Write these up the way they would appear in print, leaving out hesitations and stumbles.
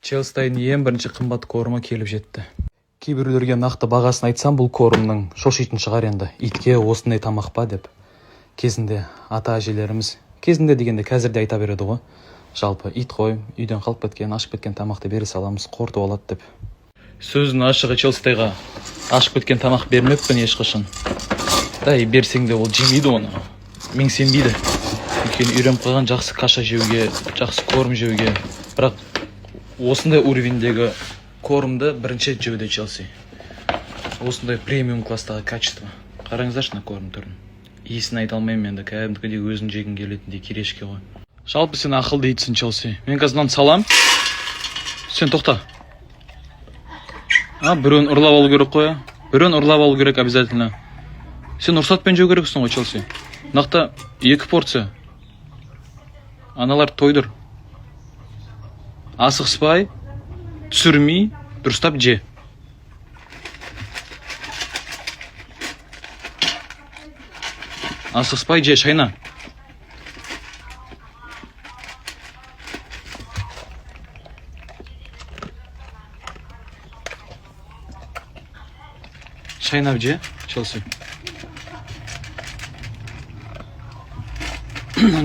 Челстайдың ең бірінші қымбат корымы келіп жетті. Кейбіреулерге нақты бағасын айтсам, бұл корымның шошитын шығар енді. Итке осындай тамақ па деп. Кезінде ата-әжелеріміз, кезінде дегенде қазірде айта береді ғой. Жалпы ит қой, үйден қалып кеткен, ашып кеткен тамақты бере саламыз, қорытып алады деп. Сөздің ашығы Челстайға ашып кеткен тамақ бермеппін ешқашан. И берсең де ол жемейді оны. Мен сенбейді. Өйткені үйреніп қалған жақсы каша жеуге, жақсы корм жеуге. Бірақ осындай уровеньдегі кормды бірінші жеуде Челси. Осындай премиум класстағы качество. Қараңыздаршы на корм түрін. Иісін айта алмаймын енді, кәдімгідей өзін жегін келетіндей керешке ғой. Жалпы сен ақылды итсің, Челси. Мен қазір мынаны салам. Сен тоқта. Біреуін ұрлап алу керек қой. Біреуін ұрлап алу керек обязательно. Сен ұрсатпен жеу керексің ғой, Челси. Нақты 2 порция. Аналар тойдыр. Асықспай, түсірмей, дұрыстап же. Асықспай же, шайна. Шайнап же, Челси.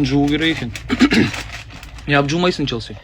Жуу керек екен. Не, жумайсың, Челси.